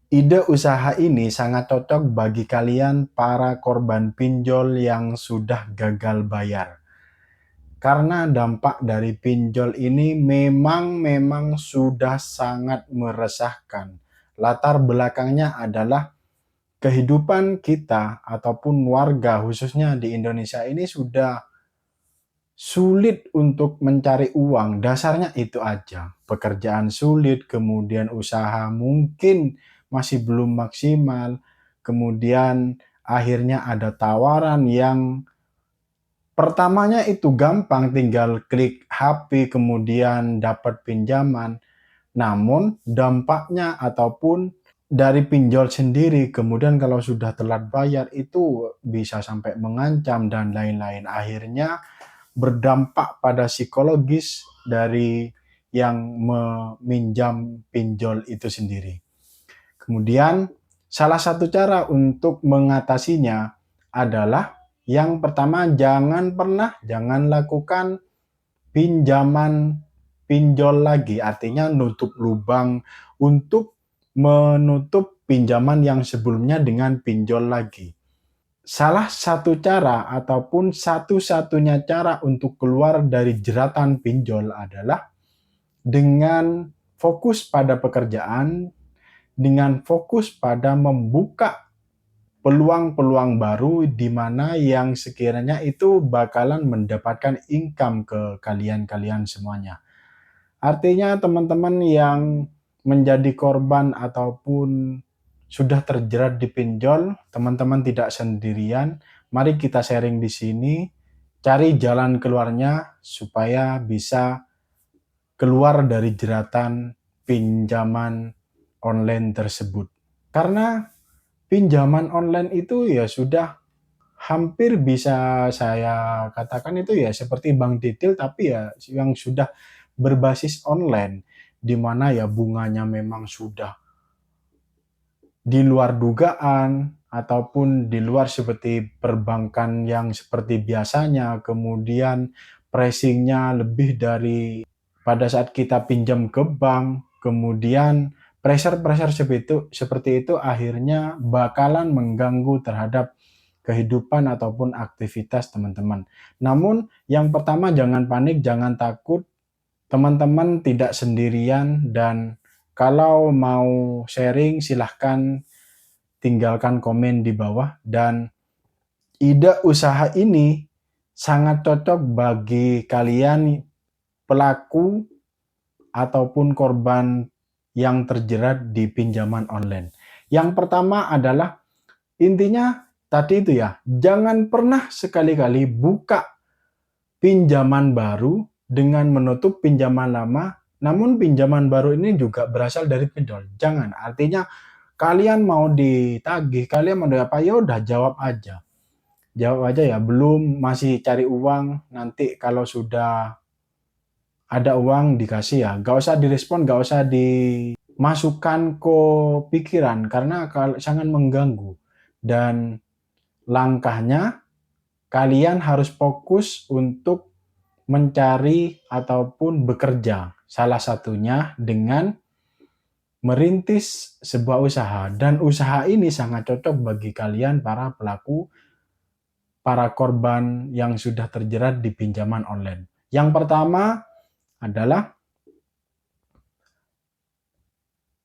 Ide usaha ini sangat cocok bagi kalian para korban pinjol yang sudah gagal bayar. Karena dampak dari pinjol ini memang sudah sangat meresahkan. Latar belakangnya adalah kehidupan kita ataupun warga khususnya di Indonesia ini sudah sulit untuk mencari uang, dasarnya itu aja. Pekerjaan sulit, kemudian usaha mungkin masih belum maksimal, kemudian akhirnya ada tawaran yang pertamanya itu gampang, tinggal klik HP kemudian dapat pinjaman. Namun dampaknya ataupun dari pinjol sendiri, kemudian kalau sudah telat bayar itu bisa sampai mengancam dan lain-lain. Akhirnya berdampak pada psikologis dari yang meminjam pinjol itu sendiri. Kemudian salah satu cara untuk mengatasinya adalah yang pertama jangan lakukan pinjaman pinjol lagi, artinya nutup lubang untuk menutup pinjaman yang sebelumnya dengan pinjol lagi. Salah satu cara ataupun satu-satunya cara untuk keluar dari jeratan pinjol adalah dengan fokus pada pekerjaan, dengan fokus pada membuka peluang-peluang baru di mana yang sekiranya itu bakalan mendapatkan income ke kalian-kalian semuanya. Artinya teman-teman yang menjadi korban ataupun sudah terjerat di pinjol, teman-teman tidak sendirian. Mari kita sharing di sini, cari jalan keluarnya supaya bisa keluar dari jeratan pinjaman online tersebut. Karena pinjaman online itu ya sudah hampir bisa saya katakan itu ya seperti bank detail tapi ya yang sudah berbasis online, di mana ya bunganya memang sudah di luar dugaan ataupun di luar seperti perbankan yang seperti biasanya, kemudian pricing-nya lebih dari pada saat kita pinjam ke bank, kemudian pressure-pressure seperti itu akhirnya bakalan mengganggu terhadap kehidupan ataupun aktivitas teman-teman. Namun yang pertama jangan panik, jangan takut, teman-teman tidak sendirian dan kalau mau sharing silahkan tinggalkan komen di bawah dan ide usaha ini sangat cocok bagi kalian pelaku ataupun korban yang terjerat di pinjaman online. Yang pertama adalah intinya tadi itu ya, jangan pernah sekali-kali buka pinjaman baru dengan menutup pinjaman lama, namun pinjaman baru ini juga berasal dari pinjol. Jangan, artinya kalian mau ditagih, kalian mau apa, ya udah jawab aja. Jawab aja ya, belum masih cari uang, nanti kalau sudah ada uang dikasih ya. Gak usah direspon, gak usah dimasukkan ke pikiran karena sangat mengganggu. Dan langkahnya kalian harus fokus untuk mencari ataupun bekerja. Salah satunya dengan merintis sebuah usaha dan usaha ini sangat cocok bagi kalian para pelaku, para korban yang sudah terjerat di pinjaman online. Yang pertama adalah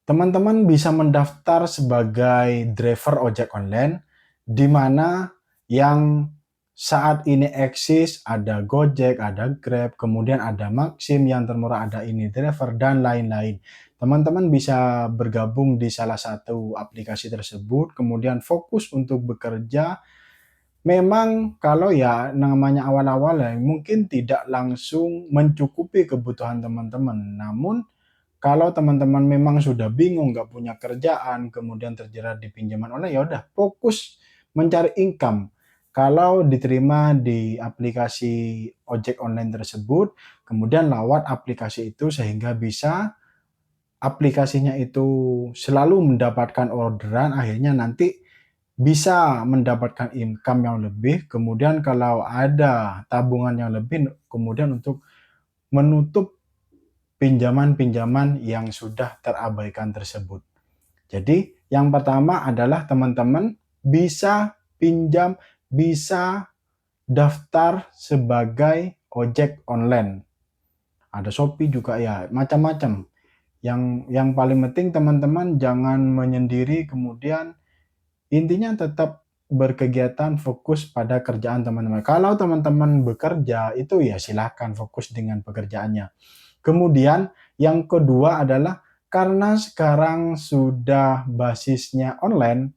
teman-teman bisa mendaftar sebagai driver ojek online di mana yang saat ini eksis ada Gojek, ada Grab, kemudian ada Maxim yang termurah, ada ini driver dan lain-lain. Teman-teman bisa bergabung di salah satu aplikasi tersebut, kemudian fokus untuk bekerja. Memang kalau ya namanya awal-awal ya mungkin tidak langsung mencukupi kebutuhan teman-teman. Namun kalau teman-teman memang sudah bingung, nggak punya kerjaan, kemudian terjerat di pinjaman online, ya udah fokus mencari income. Kalau diterima di aplikasi ojek online tersebut, kemudian lawat aplikasi itu sehingga bisa aplikasinya itu selalu mendapatkan orderan, akhirnya nanti bisa mendapatkan income yang lebih, kemudian kalau ada tabungan yang lebih, kemudian untuk menutup pinjaman-pinjaman yang sudah terabaikan tersebut. Jadi Yang pertama adalah teman-teman bisa pinjam, bisa daftar sebagai ojek online. Ada Shopee juga ya, macam-macam. Yang paling penting teman-teman jangan menyendiri, kemudian intinya tetap berkegiatan fokus pada kerjaan teman-teman. Kalau teman-teman bekerja itu ya silakan fokus dengan pekerjaannya. Kemudian yang kedua adalah karena sekarang sudah basisnya online,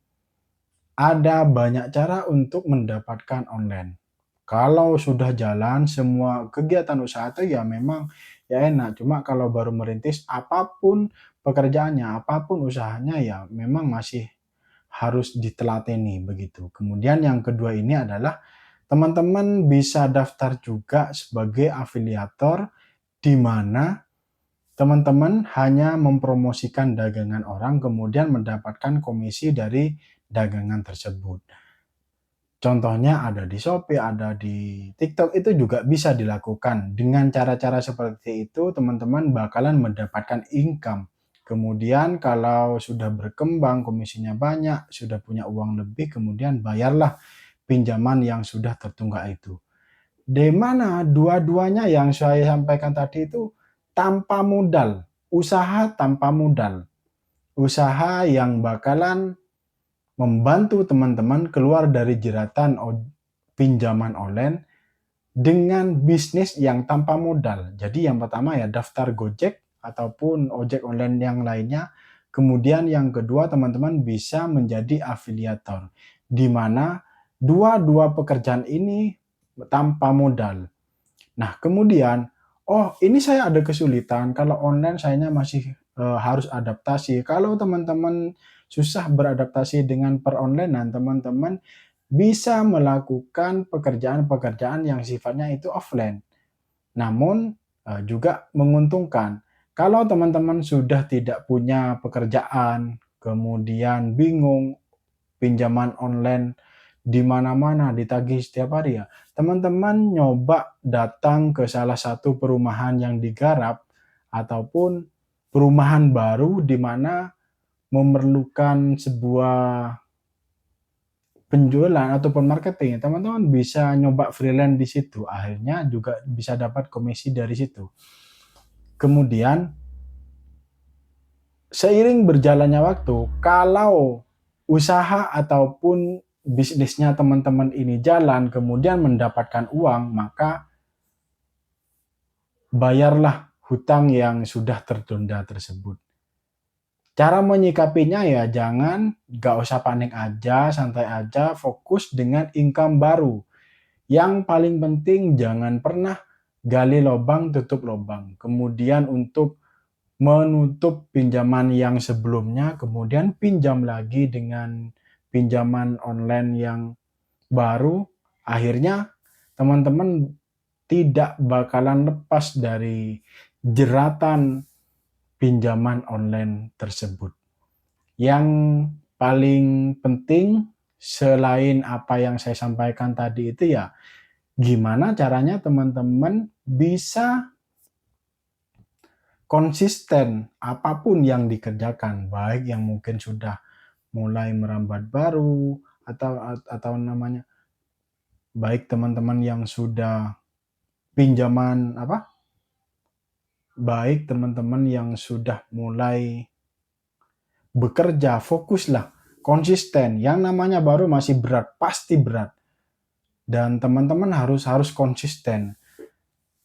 ada banyak cara untuk mendapatkan online. Kalau sudah jalan semua kegiatan usaha itu ya memang ya enak, cuma kalau baru merintis apapun pekerjaannya, apapun usahanya ya memang masih harus ditelateni begitu. Kemudian yang kedua ini adalah teman-teman bisa daftar juga sebagai afiliator di mana teman-teman hanya mempromosikan dagangan orang kemudian mendapatkan komisi dari dagangan tersebut. Contohnya ada di Shopee, ada di TikTok, itu juga bisa dilakukan. Dengan cara-cara seperti itu teman-teman bakalan mendapatkan income. Kemudian kalau sudah berkembang, komisinya banyak, sudah punya uang lebih, kemudian bayarlah pinjaman yang sudah tertunggak itu. Di mana dua-duanya yang saya sampaikan tadi itu tanpa modal, usaha tanpa modal. Usaha yang bakalan membantu teman-teman keluar dari jeratan pinjaman online dengan bisnis yang tanpa modal. Jadi yang pertama ya daftar Gojek ataupun ojek online yang lainnya. Kemudian yang kedua teman-teman bisa menjadi afiliator, di mana dua-dua pekerjaan ini tanpa modal. Nah kemudian, oh ini saya ada kesulitan, kalau online sayanya masih harus adaptasi. Kalau teman-teman susah beradaptasi dengan peronlinean, teman-teman bisa melakukan pekerjaan-pekerjaan yang sifatnya itu offline. Namun juga menguntungkan. Kalau teman-teman sudah tidak punya pekerjaan, kemudian bingung, pinjaman online di mana-mana ditagih setiap hari ya, teman-teman nyoba datang ke salah satu perumahan yang digarap ataupun perumahan baru di mana memerlukan sebuah penjualan ataupun marketing, teman-teman bisa nyoba freelance di situ, akhirnya juga bisa dapat komisi dari situ. Kemudian seiring berjalannya waktu, kalau usaha ataupun bisnisnya teman-teman ini jalan, kemudian mendapatkan uang, maka bayarlah hutang yang sudah tertunda tersebut. Cara menyikapinya ya jangan, nggak usah panik aja, santai aja, fokus dengan income baru. Yang paling penting jangan pernah gali lubang, tutup lubang. Kemudian untuk menutup pinjaman yang sebelumnya, kemudian pinjam lagi dengan pinjaman online yang baru, akhirnya teman-teman tidak bakalan lepas dari jeratan pinjaman online tersebut. Yang paling penting selain apa yang saya sampaikan tadi itu ya, gimana caranya teman-teman bisa konsisten apapun yang dikerjakan, baik yang mungkin sudah mulai merambat baru atau namanya baik teman-teman yang sudah pinjaman apa? Baik teman-teman yang sudah mulai bekerja, fokuslah, konsisten. Yang namanya baru masih berat, pasti berat. Dan teman-teman harus konsisten.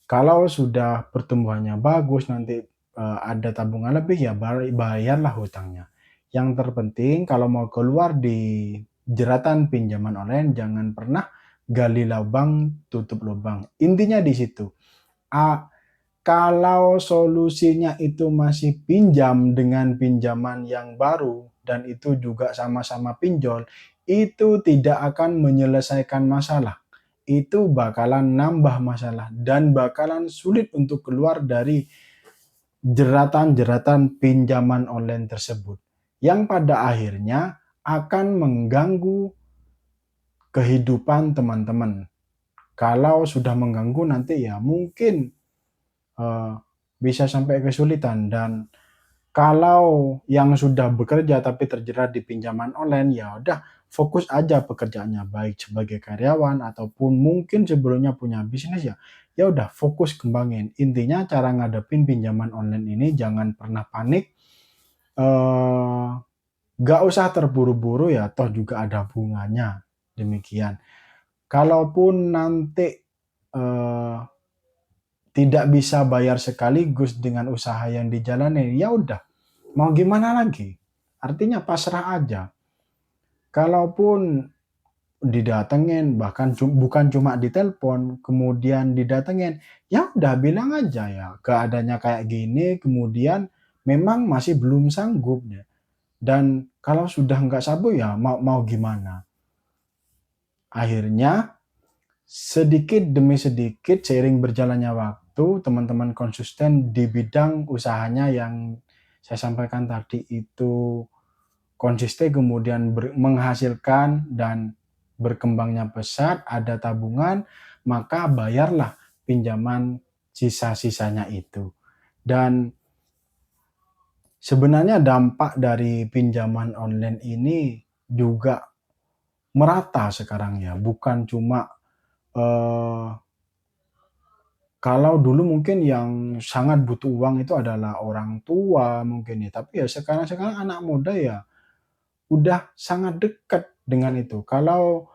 Kalau sudah pertumbuhannya bagus, nanti ada tabungan lebih ya bayarlah hutangnya. Yang terpenting kalau mau keluar di jeratan pinjaman online jangan pernah gali lubang, tutup lubang. Intinya di situ. Kalau solusinya itu masih pinjam dengan pinjaman yang baru dan itu juga sama-sama pinjol, itu tidak akan menyelesaikan masalah. Itu bakalan nambah masalah dan bakalan sulit untuk keluar dari jeratan-jeratan pinjaman online tersebut. Yang pada akhirnya akan mengganggu kehidupan teman-teman. Kalau sudah mengganggu nanti ya mungkin bisa sampai kesulitan dan Kalau yang sudah bekerja tapi terjerat di pinjaman online, ya udah fokus aja pekerjaannya, baik sebagai karyawan ataupun mungkin sebelumnya punya bisnis ya, ya udah fokus kembangin. Intinya cara ngadepin pinjaman online ini jangan pernah panik, eee, nggak usah terburu-buru ya, toh juga ada bunganya, demikian. Kalaupun nanti, eee, tidak bisa bayar sekaligus dengan usaha yang dijalani, ya udah mau gimana lagi? Artinya pasrah aja. Kalaupun didatengin, bahkan bukan cuma ditelepon, kemudian didatengin, ya udah bilang aja ya, keadaannya kayak gini, kemudian memang masih belum sanggup ya. Dan kalau sudah nggak sanggup ya mau mau gimana? Akhirnya sedikit demi sedikit seiring berjalannya waktu, teman-teman konsisten di bidang usahanya yang saya sampaikan tadi itu konsisten kemudian menghasilkan dan berkembangnya pesat, ada tabungan, maka bayarlah pinjaman sisa-sisanya itu. Dan sebenarnya dampak dari pinjaman online ini juga merata sekarang ya, bukan cuma, eee, kalau dulu mungkin yang sangat butuh uang itu adalah orang tua mungkin ya, tapi ya sekarang-sekarang anak muda ya udah sangat dekat dengan itu. Kalau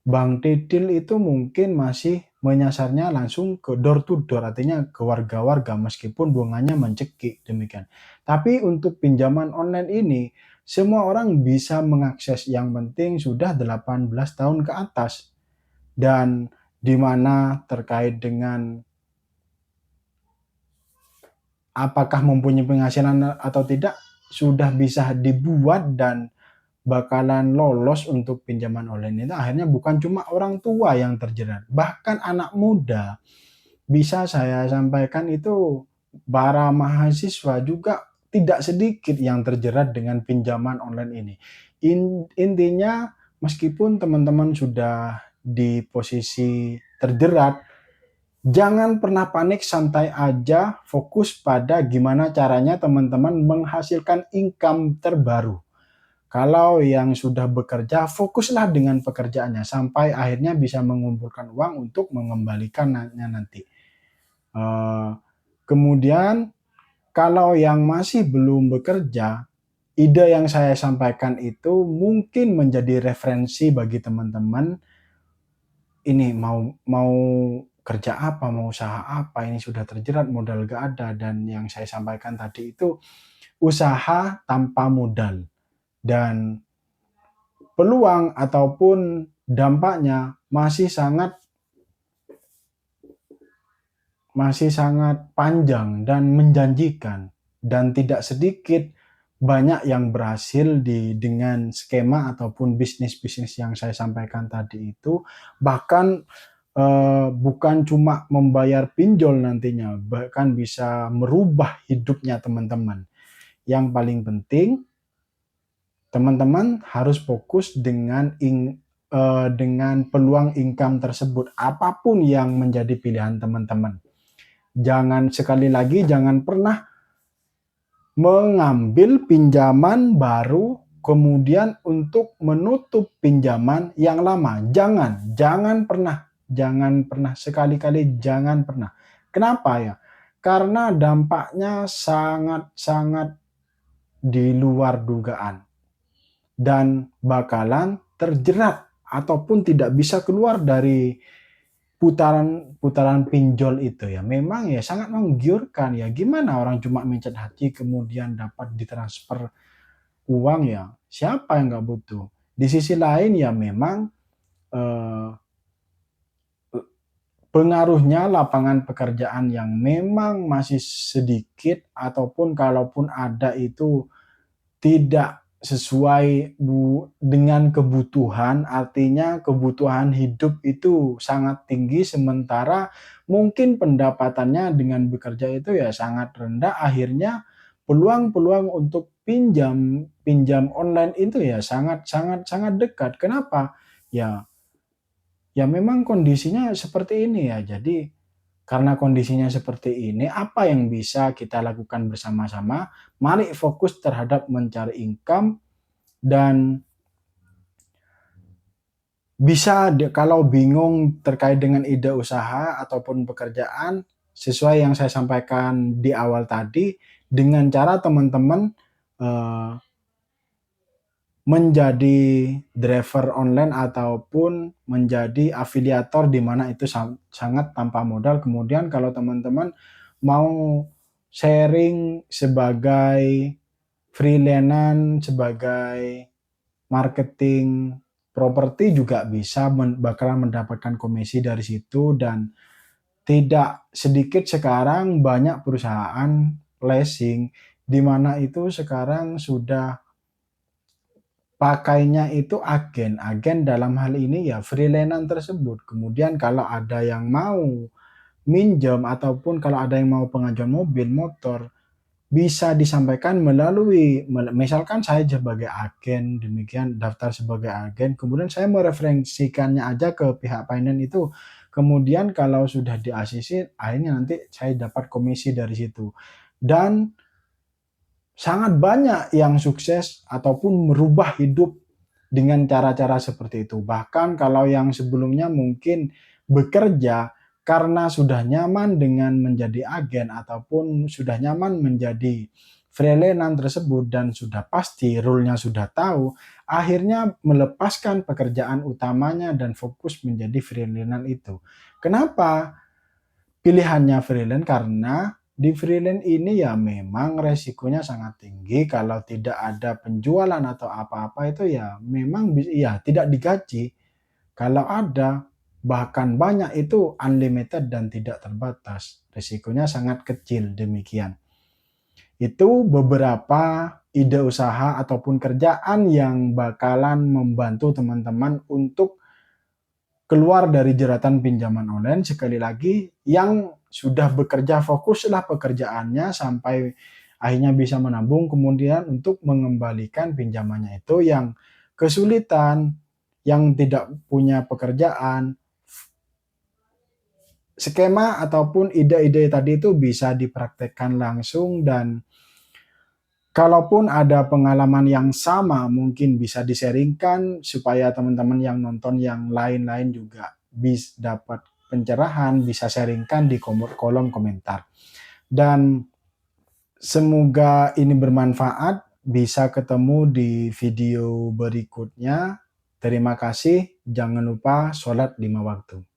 Bank Titil itu mungkin masih menyasarnya langsung ke door to door, artinya ke warga-warga meskipun bunganya mencekik, demikian. Tapi untuk pinjaman online ini, semua orang bisa mengakses, yang penting sudah 18 tahun ke atas. Dan di mana terkait dengan apakah mempunyai penghasilan atau tidak, sudah bisa dibuat dan bakalan lolos untuk pinjaman online itu akhirnya bukan cuma orang tua yang terjerat, bahkan anak muda. Bisa saya sampaikan itu para mahasiswa juga tidak sedikit yang terjerat dengan pinjaman online ini. Intinya meskipun teman-teman sudah di posisi terjerat, jangan pernah panik, santai aja, fokus pada gimana caranya teman-teman menghasilkan income terbaru. Kalau yang sudah bekerja, fokuslah dengan pekerjaannya sampai akhirnya bisa mengumpulkan uang untuk mengembalikannya nanti. Eee, Kemudian kalau yang masih belum bekerja, ide yang saya sampaikan itu mungkin menjadi referensi bagi teman-teman, ini mau mau kerja apa, mau usaha apa, ini sudah terjerat, modal gak ada, dan yang saya sampaikan tadi itu usaha tanpa modal. Dan peluang ataupun dampaknya masih sangat panjang dan menjanjikan, dan tidak sedikit banyak yang berhasil dengan skema ataupun bisnis-bisnis yang saya sampaikan tadi itu, bahkan, bukan cuma membayar pinjol nantinya, bahkan bisa merubah hidupnya teman-teman. Yang paling penting, teman-teman harus fokus dengan peluang income tersebut, apapun yang menjadi pilihan teman-teman. Jangan, sekali lagi, jangan pernah mengambil pinjaman baru kemudian untuk menutup pinjaman yang lama. Jangan pernah, sekali-kali jangan pernah. Kenapa ya? Karena dampaknya sangat-sangat di luar dugaan dan bakalan terjerat ataupun tidak bisa keluar dari putaran pinjol itu ya. Memang ya sangat menggiurkan ya, gimana orang cuma mencet hati kemudian dapat ditransfer uang ya, siapa yang nggak butuh. Di sisi lain ya memang, eee, pengaruhnya lapangan pekerjaan yang memang masih sedikit ataupun kalaupun ada itu tidak sesuai dengan kebutuhan, artinya kebutuhan hidup itu sangat tinggi, sementara mungkin pendapatannya dengan bekerja itu ya sangat rendah, akhirnya peluang-peluang untuk pinjam pinjam online itu ya sangat sangat sangat dekat. Kenapa? Ya ya memang kondisinya seperti ini ya, jadi Karena kondisinya seperti ini, apa yang bisa kita lakukan bersama-sama? Mari fokus terhadap mencari income dan kalau bingung terkait dengan ide usaha ataupun pekerjaan, sesuai yang saya sampaikan di awal tadi, dengan cara teman-teman eh, menjadi driver online ataupun menjadi afiliator di mana itu sangat tanpa modal. Kemudian kalau teman-teman mau sharing sebagai freelance, sebagai marketing properti juga bisa bakalan mendapatkan komisi dari situ. Dan tidak sedikit sekarang banyak perusahaan leasing di mana itu sekarang sudah pakainya itu agen. Agen dalam hal ini ya freelance tersebut. Kemudian kalau ada yang mau minjam ataupun kalau ada yang mau pengajuan mobil, motor, bisa disampaikan melalui misalkan saya sebagai agen, demikian daftar sebagai agen, kemudian saya mereferensikannya aja ke pihak finance itu. Kemudian kalau sudah di-ACC, akhirnya nanti saya dapat komisi dari situ. Dan sangat banyak yang sukses ataupun merubah hidup dengan cara-cara seperti itu. Bahkan kalau yang sebelumnya mungkin bekerja karena sudah nyaman dengan menjadi agen ataupun sudah nyaman menjadi freelance tersebut dan sudah pasti rule-nya sudah tahu, akhirnya melepaskan pekerjaan utamanya dan fokus menjadi freelance itu. Kenapa pilihannya freelance? Karena di freelance ini ya memang resikonya sangat tinggi, kalau tidak ada penjualan atau apa-apa itu ya memang ya tidak digaji. Kalau ada, bahkan banyak itu unlimited dan tidak terbatas. Risikonya sangat kecil, demikian. Itu beberapa ide usaha ataupun kerjaan yang bakalan membantu teman-teman untuk keluar dari jeratan pinjaman online. Sekali lagi, yang sudah bekerja fokuslah pekerjaannya sampai akhirnya bisa menabung, kemudian untuk mengembalikan pinjamannya itu. Yang kesulitan, yang tidak punya pekerjaan, skema ataupun ide-ide tadi itu bisa dipraktekkan langsung. Dan kalaupun ada pengalaman yang sama mungkin bisa di-sharing-kan supaya teman-teman yang nonton yang lain-lain juga bisa dapat pencerahan, bisa sharing-kan di kolom komentar. Dan semoga ini bermanfaat, bisa ketemu di video berikutnya. Terima kasih, jangan lupa sholat 5 waktu.